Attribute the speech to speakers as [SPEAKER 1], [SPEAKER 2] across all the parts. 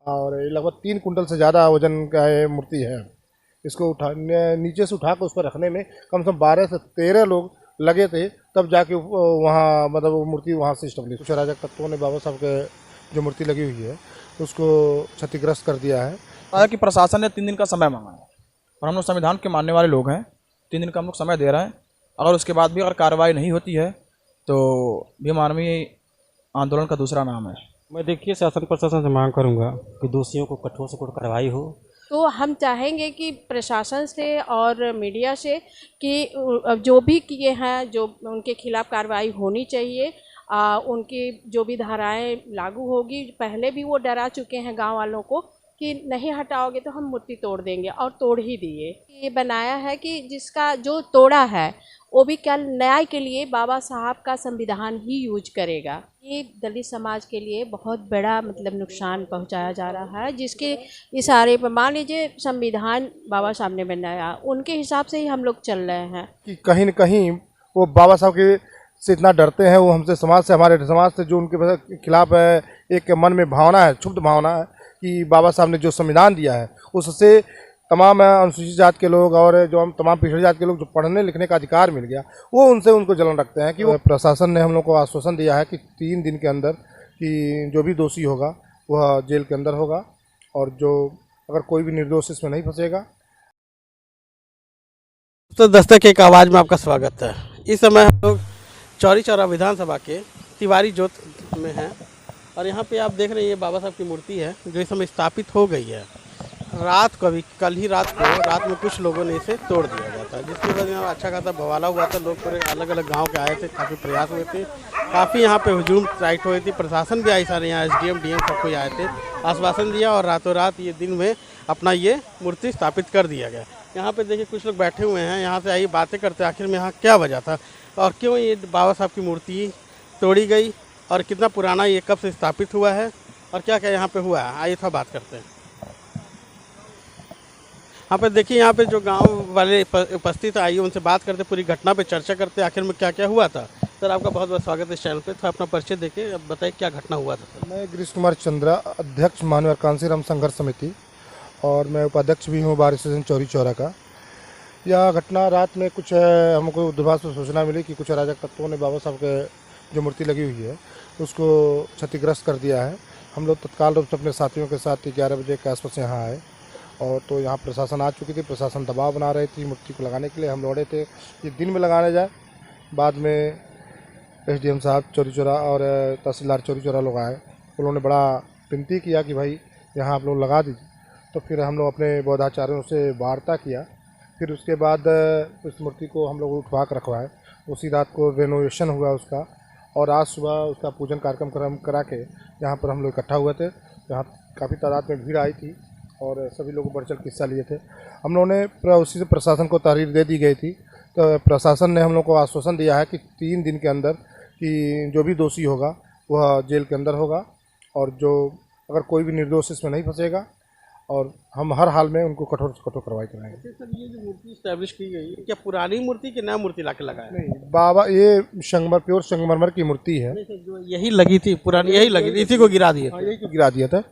[SPEAKER 1] और ये लगभग 3 कुंटल से ज़्यादा वजन का ये मूर्ति है। इसको उठाने नीचे से उठा कर उस पर रखने में कम से कम 12 से 13 लोग लगे थे, तब जाके वहाँ मतलब वो मूर्ति वहाँ से स्टेब्लिश। कुछ अराजक तत्वों ने बाबा साहब के जो मूर्ति लगी हुई है उसको क्षतिग्रस्त कर दिया है।
[SPEAKER 2] हालांकि प्रशासन ने 3 दिन का समय मांगा है और हम लोग संविधान के मानने वाले लोग हैं। 3 दिन का हम लोग समय दे रहे हैं। अगर उसके बाद भी अगर कार्रवाई नहीं होती है तो भी मानवीय आंदोलन का दूसरा नाम है।
[SPEAKER 3] मैं देखिए शासन प्रशासन से मांग करूंगा कि दोषियों को कठोर से कठोर कार्रवाई हो।
[SPEAKER 4] तो हम चाहेंगे कि प्रशासन से और मीडिया से कि जो भी किए हैं जो उनके खिलाफ कार्रवाई होनी चाहिए। उनकी जो भी धाराएं लागू होगी, पहले भी वो डरा चुके हैं गांव वालों को कि नहीं हटाओगे तो हम मूर्ति तोड़ देंगे, और तोड़ ही दिए। ये बनाया है कि जिसका जो तोड़ा है वो भी कल न्याय के लिए बाबा साहब का संविधान ही यूज करेगा। ये दलित समाज के लिए बहुत बड़ा मतलब नुकसान पहुंचाया जा रहा है, जिसके इशारे पर मान लीजिए संविधान बाबा साहब ने बनाया, उनके हिसाब से ही हम लोग चल रहे हैं।
[SPEAKER 1] कि कहीं न कहीं वो बाबा साहब के से इतना डरते हैं, वो हमसे समाज से, हमारे समाज से जो उनके खिलाफ एक मन में भावना है, क्षुब्ध भावना है कि बाबा साहब ने जो संविधान दिया है उससे तमाम अनुसूचित जात के लोग और जो हम तमाम पिछड़ी जात के लोग जो पढ़ने लिखने का अधिकार मिल गया, वो उनसे उनको जलन रखते हैं। कि वो प्रशासन ने हम लोग को आश्वासन दिया है कि 3 दिन के अंदर कि जो भी दोषी होगा वह जेल के अंदर होगा, और जो अगर कोई भी निर्दोष इसमें नहीं फंसेगा।
[SPEAKER 5] तो दस्तक एक आवाज़ में आपका स्वागत है। इस समय हम लोग चौरी चौरा विधानसभा के तिवारी जोत में हैं और यहाँ पे आप देख रहे हैं ये बाबा साहब की मूर्ति है जो इस समय स्थापित हो गई है। रात को भी कल ही रात में कुछ लोगों ने इसे तोड़ दिया गया था, जिसकी वजह से अच्छा खासा बवाला हुआ था। लोग पूरे अलग अलग गांव के आए थे, काफ़ी प्रयास हुए थे, काफ़ी यहाँ पे हुजूम राइट हुई थी। प्रशासन भी आई, सारे यहाँ SDM DM सब कोई आए थे, आश्वासन दिया और रातों रात ये दिन में अपना ये मूर्ति स्थापित कर दिया गया। यहाँ पे देखिए कुछ लोग बैठे हुए हैं, यहाँ से आइए बातें करते आखिर में यहाँ क्या वजह था और क्यों ये बाबा साहब की मूर्ति तोड़ी गई और कितना पुराना ये कब से स्थापित हुआ है और क्या क्या यहाँ पे हुआ है। आइए थोड़ा बात करते हैं। यहाँ पे देखिए यहाँ पे जो गांव वाले उपस्थित आइए उनसे बात करते, पूरी घटना पे चर्चा करते आखिर में क्या क्या हुआ था। सर आपका बहुत बहुत स्वागत है इस चैनल पे। तो अपना परिचय देके अब बताइए क्या घटना हुआ था। सर
[SPEAKER 1] मैं गिरीश कुमार चंद्रा, अध्यक्ष मानव कांसीराम संघर्ष समिति, और मैं उपाध्यक्ष भी हूँ बार एसोसिएशन चौरी चौरा का। यह घटना रात में कुछ हमको दूरभाष पर सूचना मिली कि कुछ अराजक तत्वों ने बाबा साहब के जो मूर्ति लगी हुई है उसको क्षतिग्रस्त कर दिया है। हम लोग तत्काल रूप से अपने साथियों के साथ 11 बजे के आसपास यहाँ आए और तो यहाँ प्रशासन आ चुकी थी। प्रशासन दबाव बना रही थी मूर्ति को लगाने के लिए। हम लौटे थे ये दिन में लगाने जाए। बाद में SDM साहब चौरी चौरा और तहसीलदार चौरी चौरा लोग आए, उन्होंने बड़ा विनती किया कि भाई यहाँ आप लोग लगा दीजिए। तो फिर हम लोग अपने बौद्धाचार्यों से वार्ता किया। फिर उसके बाद उस मूर्ति को हम लोग उठवा कर रखवाए। उसी रात को रेनोवेशन हुआ उसका, और आज सुबह उसका पूजन कार्यक्रम करा के यहाँ पर हम लोग इकट्ठा हुए थे। यहाँ काफ़ी तादाद में भीड़ आई थी और सभी लोग बढ़ चढ़ के हिस्सा लिए थे। हम लोगों ने उसी से प्रशासन को तहरीर दे दी गई थी। तो प्रशासन ने हम लोग को आश्वासन दिया है कि 3 दिन के अंदर कि जो भी दोषी होगा वह जेल के अंदर होगा, और जो अगर कोई भी निर्दोष इसमें नहीं फंसेगा, और हम हर हाल में उनको कठोर से कठोर कार्रवाई कराएंगे।
[SPEAKER 5] सर ये जो मूर्ति स्टैब्लिश की गई है क्या पुरानी मूर्ति की नया मूर्ति लाके लगाया?
[SPEAKER 1] नहीं बाबा, ये प्योर संगमरमर की मूर्ति है।
[SPEAKER 5] जो यही लगी थी पुरानी, यही लगी थी, इसी को गिरा दिया।
[SPEAKER 1] यही को गिरा दिया था।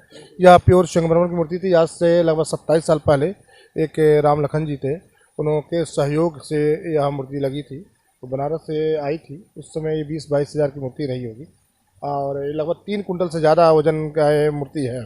[SPEAKER 1] यह प्योर संगमरमर की मूर्ति थी। आज से लगभग 27 साल पहले एक राम लखन जी थे, उनके सहयोग से यह मूर्ति लगी थी। वो बनारस से आई थी। उस समय ये 20-22 हज़ार की मूर्ति रही होगी, और ये लगभग 3 कुंटल से ज़्यादा वजन का ये मूर्ति है।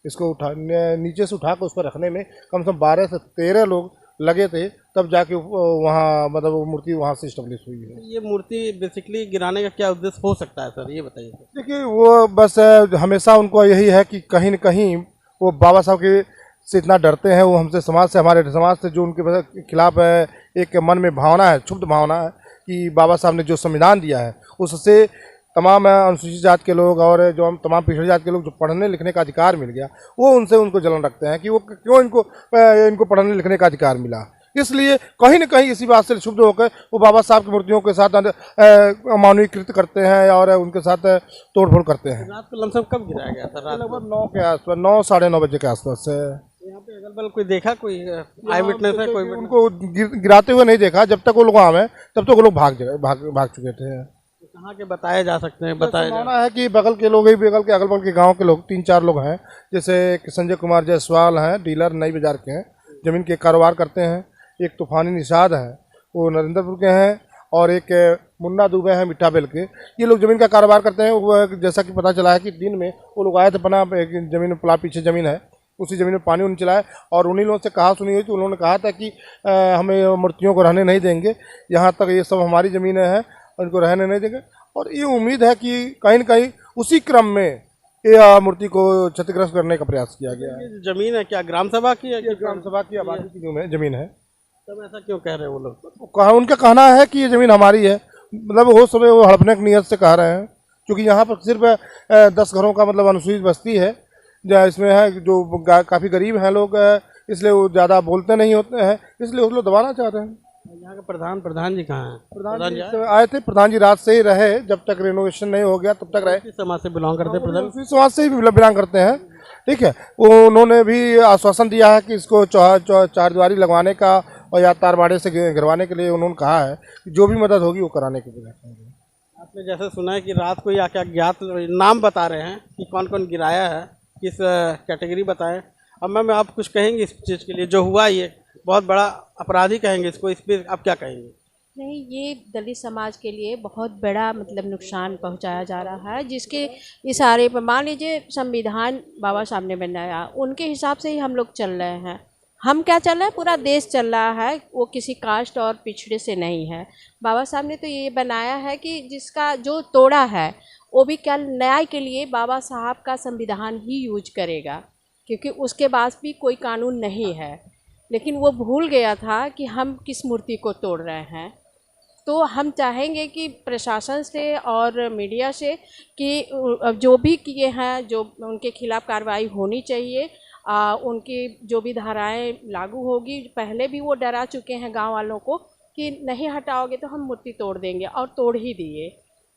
[SPEAKER 1] इसको उठाने नीचे से उठा कर उस पर रखने में कम से कम 12 से 13 लोग लगे थे, तब जाके वहाँ मतलब वो मूर्ति वहाँ से स्टेब्लिश हुई है।
[SPEAKER 5] ये मूर्ति बेसिकली गिराने का क्या उद्देश्य हो सकता है सर, ये बताइए।
[SPEAKER 1] देखिए वो बस हमेशा उनको यही है कि कहीं न कहीं वो बाबा साहब के से इतना डरते हैं, वो हमसे समाज से, हमारे समाज से जो उनके खिलाफ एक मन में भावना है, क्षुब्ध भावना है कि बाबा साहब ने जो संविधान दिया है उससे तमाम अनुसूचित जात के लोग और जो हम तमाम पिछड़ी जात के लोग जो पढ़ने लिखने का अधिकार मिल गया, वो उनसे उनको जलन रखते हैं कि वो क्यों इनको पढ़ने लिखने का अधिकार मिला। इसलिए कहीं न कहीं इसी बात से क्षुब्ध होकर वो बाबा साहब की मूर्तियों के साथ मानवीकृत करते हैं और उनके साथ तोड़फोड़ करते हैं।
[SPEAKER 5] रात को लमसम कब गिराया गया था? रात
[SPEAKER 1] लगभग 9 के आसपास, 9 साढ़े 9 बजे के आसपास से।
[SPEAKER 5] यहाँ पे अगल बगल कोई देखा, कोई आई विटनेस है? कोई
[SPEAKER 1] उनको गिराते हुए नहीं देखा। जब तक वो लोग आए तब तक वो लोग भाग चुके थे।
[SPEAKER 5] कहाँ के बताए जा सकते हैं, बताए
[SPEAKER 1] संभावना है कि बगल के लोग ही, बगल के अगल बगल के गांव के लोग 3-4 लोग हैं। जैसे एक संजय कुमार जायसवाल हैं, डीलर नई बाजार के हैं, ज़मीन के कारोबार करते हैं। एक तूफानी निषाद हैं, वो नरेंद्रपुर के हैं। और एक मुन्ना दुबे हैं मिठाबेल के। ये लोग ज़मीन का कारोबार करते हैं। वो जैसा कि पता चला है कि दिन में वो लोग आए थे, अपना एक ज़मीन में प्लाट पीछे ज़मीन है, उसी ज़मीन में पानी उन्हें चलाए। और उन्हीं लोगों से कहा सुनी हुई थी, उन्होंने कहा था कि हमें मूर्तियों को रहने नहीं देंगे, यहाँ तक ये सब हमारी ज़मीनें हैं, उनको रहने नहीं देंगे। और ये उम्मीद है कि कहीं न कहीं उसी क्रम में ये मूर्ति को क्षतिग्रस्त करने का प्रयास किया गया है।
[SPEAKER 5] ये जमीन है क्या ग्राम सभा की है?
[SPEAKER 1] ये ग्राम सभा की आबादी की ज़मीन है।
[SPEAKER 5] तब ऐसा क्यों कह रहे हैं वो लोग?
[SPEAKER 1] उनका कहना है कि ये ज़मीन हमारी है, मतलब वो समय वो हड़पने की नीयत से कह रहे हैं। क्योंकि यहाँ पर सिर्फ 10 घरों का मतलब अनुसूचित बस्ती है, जहाँ इसमें है जो काफ़ी गरीब हैं लोग, इसलिए वो ज़्यादा बोलते नहीं होते हैं, इसलिए वो लोग दबाना चाहते हैं।
[SPEAKER 5] यहाँ के प्रधान जी कहाँ हैं?
[SPEAKER 1] प्रधान जी आए थे, प्रधान जी रात से ही रहे, जब तक रेनोवेशन नहीं हो गया तब तक रहे।
[SPEAKER 5] किस समाज से बिलोंग करते हैं प्रधान?
[SPEAKER 1] उसी समाज से ही बिलोंग करते हैं। ठीक है, वो उन्होंने भी आश्वासन दिया है कि इसको चारदीवारी लगवाने का और या तारबाड़े से गिरवाने के लिए उन्होंने कहा है कि जो भी मदद होगी वो कराने के लिए।
[SPEAKER 5] आपने जैसे सुना है कि रात को या क्या ज्ञात नाम बता रहे हैं कि कौन कौन गिराया है, किस कैटेगरी बताएं। अब मैम आप कुछ कहेंगे इस चीज़ के लिए जो हुआ, ये बहुत बड़ा अपराधी कहेंगे इसको, इस पर आप क्या कहेंगे?
[SPEAKER 4] नहीं, ये दलित समाज के लिए बहुत बड़ा मतलब नुकसान पहुंचाया जा रहा है, जिसके इशारे पर मान लीजिए संविधान बाबा साहब ने बनाया, उनके हिसाब से ही हम लोग चल रहे हैं। हम क्या चल रहे हैं, पूरा देश चल रहा है, वो किसी कास्ट और पिछड़े से नहीं है। बाबा साहब ने तो ये बनाया है कि जिसका जो तोड़ा है वो भी क्या न्याय के लिए बाबा साहब का संविधान ही यूज करेगा, क्योंकि उसके पास भी कोई कानून नहीं है। लेकिन वो भूल गया था कि हम किस मूर्ति को तोड़ रहे हैं। तो हम चाहेंगे कि प्रशासन से और मीडिया से कि जो भी किए हैं, जो उनके खिलाफ़ कार्रवाई होनी चाहिए। उनकी जो भी धाराएं लागू होगी, पहले भी वो डरा चुके हैं गांव वालों को कि नहीं हटाओगे तो हम मूर्ति तोड़ देंगे, और तोड़ ही दिए।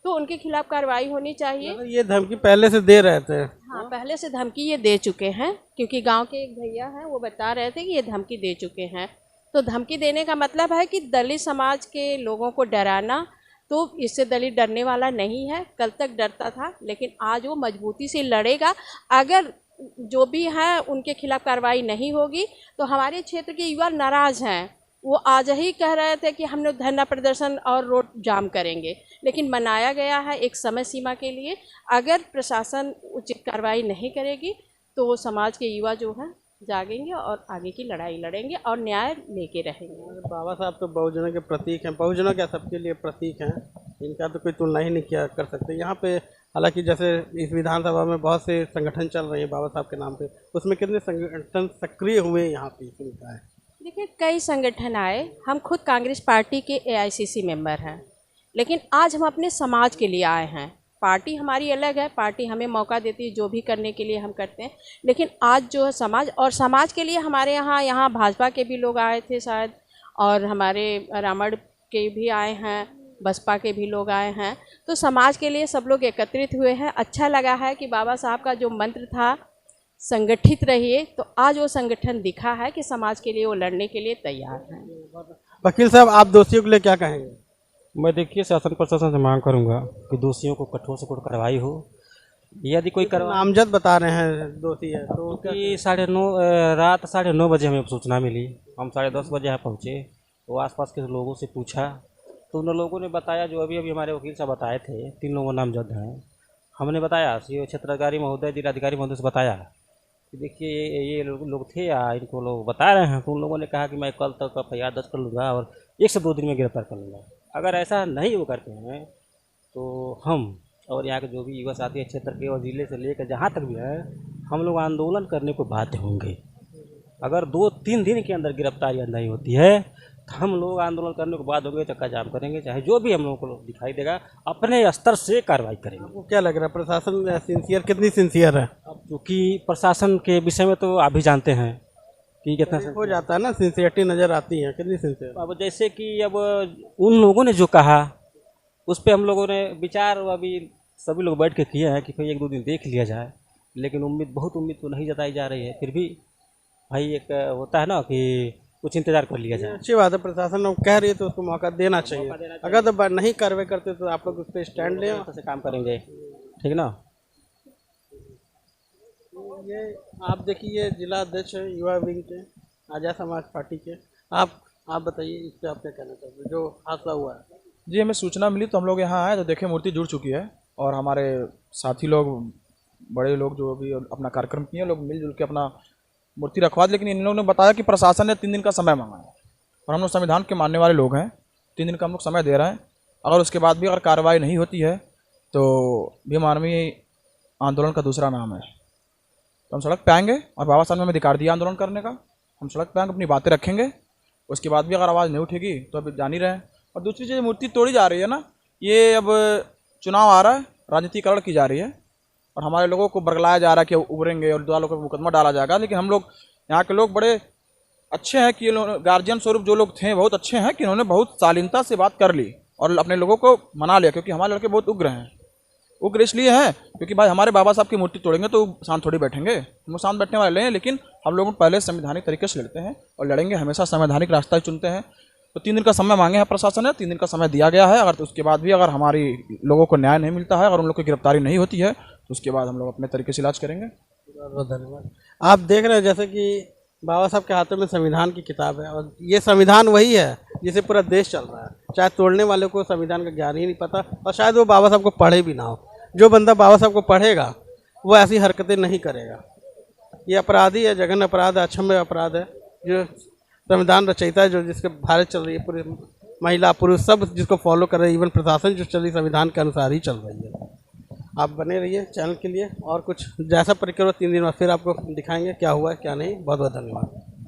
[SPEAKER 4] तो उनके खिलाफ़ कार्रवाई होनी चाहिए।
[SPEAKER 5] ये धमकी पहले से दे रहे थे?
[SPEAKER 4] हाँ, पहले से धमकी ये दे चुके हैं, क्योंकि गांव के एक भैया हैं, वो बता रहे थे कि ये धमकी दे चुके हैं। तो धमकी देने का मतलब है कि दलित समाज के लोगों को डराना। तो इससे दलित डरने वाला नहीं है, कल तक डरता था, लेकिन आज वो मजबूती से लड़ेगा। अगर जो भी है उनके खिलाफ़ कार्रवाई नहीं होगी तो हमारे क्षेत्र के युवा नाराज़ हैं। वो आज ही कह रहे थे कि हम लोग धरना प्रदर्शन और रोड जाम करेंगे, लेकिन मनाया गया है एक समय सीमा के लिए। अगर प्रशासन उचित कार्रवाई नहीं करेगी तो वो समाज के युवा जो हैं जागेंगे और आगे की लड़ाई लड़ेंगे और न्याय लेके रहेंगे।
[SPEAKER 5] बाबा साहब तो बहुजनों के प्रतीक हैं, बहुजनों क्या सबके लिए प्रतीक हैं, इनका तो कोई तुलना ही नहीं किया कर सकते। यहाँ पे हालांकि जैसे इस विधानसभा में बहुत से संगठन चल रहे हैं बाबा साहब के नाम पे, उसमें कितने संगठन सक्रिय हुए यहाँ पे सुनता है?
[SPEAKER 4] देखिए, कई संगठन आए। हम खुद कांग्रेस पार्टी के AICC मेंबर हैं, लेकिन आज हम अपने समाज के लिए आए हैं। पार्टी हमारी अलग है, पार्टी हमें मौका देती है जो भी करने के लिए हम करते हैं, लेकिन आज जो है समाज, और समाज के लिए हमारे यहाँ भाजपा के भी लोग आए थे शायद, और हमारे रामगढ़ के भी आए हैं, बसपा के भी लोग आए हैं। तो समाज के लिए सब लोग एकत्रित हुए हैं। अच्छा लगा है कि बाबा साहब का जो मंत्र था संगठित रहिए, तो आज वो संगठन दिखा है कि समाज के लिए वो लड़ने के लिए तैयार हैं।
[SPEAKER 5] वकील साहब, आप दोषियों के लिए क्या कहेंगे?
[SPEAKER 3] मैं देखिए शासन प्रशासन से मांग करूंगा कि दोषियों को कठोर से कठोर कार्रवाई हो। यदि कोई
[SPEAKER 5] नामजद बता रहे हैं दोषी है तो
[SPEAKER 3] कि रात 9:30 बजे हमें सूचना मिली। हम 10:30 बजे यहाँ पहुँचे, तो आसपास के लोगों से पूछा तो उन लोगों ने बताया, जो अभी हमारे वकील साहब बताए थे, 3 लोगों नामजद हैं। हमने बताया सीओ क्षेत्राधिकारी महोदय, जिलाधिकारी महोदय से बताया कि देखिए ये लोग थे या इनको लोग बता रहे हैं। तो उन लोगों ने कहा कि मैं कल तक FIR दर्ज कर लूँगा और 1 से 2 दिन में गिरफ्तार कर लूँगा। अगर ऐसा नहीं वो करते हैं तो हम और यहाँ के जो भी युवा साथी क्षेत्र के और ज़िले से लेकर जहाँ तक भी है, हम लोग आंदोलन करने को बाध्य होंगे। अगर 2-3 दिन के अंदर गिरफ्तारियाँ नहीं होती है तो हम लोग आंदोलन करने को बाध्य होंगे, चक्का जाम करेंगे, चाहे जो भी हम लोगों को दिखाई देगा अपने स्तर से कार्रवाई करेंगे।
[SPEAKER 5] आपको क्या लग रहा है प्रशासन सिंसियर, कितनी सिंसियर है?
[SPEAKER 3] अब क्योंकि प्रशासन के विषय में तो आप भी जानते हैं कि कितना
[SPEAKER 5] हो जाता है ना, सिंसियरिटी नज़र आती है, कितनी सिंसियर?
[SPEAKER 3] अब जैसे कि अब उन लोगों ने जो कहा उस पर हम लोगों ने विचार अभी सभी लोग बैठ के किए हैं कि भाई 1-2 दिन देख लिया जाए, लेकिन बहुत उम्मीद तो नहीं जताई जा रही है। फिर भी भाई एक होता है ना कि कुछ इंतज़ार कर लिया जाए।
[SPEAKER 5] अच्छी बात है, प्रशासन अब कह रही है तो उसको मौका देना चाहिए। अगर तो नहीं कार्रवाई करते तो आप लोग उस पर स्टैंड लें।
[SPEAKER 3] अच्छे से काम करेंगे, ठीक ना।
[SPEAKER 5] ये आप देखिए, ये जिला अध्यक्ष है युवा विंग के, आज़ाद समाज पार्टी के। आप बताइए इस पर आप क्या कहना चाहते हैं जो हादसा हुआ है।
[SPEAKER 2] जी, हमें सूचना मिली तो हम लोग यहाँ आए तो देखे मूर्ति जुड़ चुकी है, और हमारे साथी लोग, बड़े लोग जो भी अपना कार्यक्रम किए, लोग मिलजुल के अपना मूर्ति रखवा दी। लेकिन इन लोगों ने बताया कि प्रशासन ने 3 दिन का समय मांगा है, और हम लोग संविधान के मानने वाले लोग हैं। 3 दिन का हम लोग समय दे रहे हैं। अगर उसके बाद भी अगर कार्रवाई नहीं होती है तो भीम आर्मी आंदोलन का दूसरा नाम है। तो हम सड़क पे आएंगे, और बाबा साहब ने हमें अधिकार दिया आंदोलन करने का। हम सड़क पे आएंगे, अपनी बातें रखेंगे। उसके बाद भी अगर आवाज़ नहीं उठेगी तो अभी जान ही रहे हैं। और दूसरी चीज़, मूर्ति तोड़ी जा रही है ना, ये अब चुनाव आ रहा है, राजनीतिकरण की जा रही है, और हमारे लोगों को बरगलाया जा रहा है कि उभरेंगे और 2 लोगों पर मुकदमा डाला जाएगा। लेकिन हम लोग यहाँ के लोग बड़े अच्छे हैं कि गार्जियन स्वरूप जो लोग थे बहुत अच्छे हैं कि इन्होंने बहुत शालीनता से बात कर ली और अपने लोगों को मना लिया। क्योंकि हमारे लड़के बहुत उग्र हैं। उग्र इसलिए हैं क्योंकि भाई हमारे बाबा साहब की मूर्ति तोड़ेंगे तो शांत थोड़ी बैठेंगे। हम शांत बैठने वाले हैं, लेकिन हम लोग पहले संवैधानिक तरीके से लड़ते हैं और लड़ेंगे, हमेशा संवैधानिक रास्ता ही चुनते हैं। तो 3 दिन का समय मांगे हैं प्रशासन ने, 3 दिन का समय दिया गया है। अगर तो उसके बाद भी अगर हमारी लोगों को न्याय नहीं मिलता है, अगर उन लोग की गिरफ्तारी नहीं होती है, तो उसके बाद हम लोग अपने तरीके से इलाज करेंगे।
[SPEAKER 5] बहुत बहुत धन्यवाद। आप देख रहे हैं जैसे कि बाबा साहब के हाथों में संविधान की किताब है, और ये संविधान वही है जिसे पूरा देश चल रहा है। चाहे तोड़ने वाले को संविधान का ज्ञान ही नहीं पता, और शायद वो बाबा साहब को पढ़े भी ना हो। जो बंदा बाबा साहब को पढ़ेगा वो ऐसी हरकतें नहीं करेगा। ये अपराधी है, जघन्य अपराध है, अक्षम्य अपराध है। जो संविधान रचयिता है, जो जिसके भारत चल रही है, पूरे महिला पुरुष सब जिसको फॉलो कर रहे हैं, इवन प्रशासन जो चल रही संविधान के अनुसार ही चल रही है। आप बने रहिए चैनल के लिए, और कुछ जैसा प्रक्रिया 3 दिन बाद फिर आपको दिखाएंगे क्या हुआ है क्या नहीं। बहुत बहुत धन्यवाद।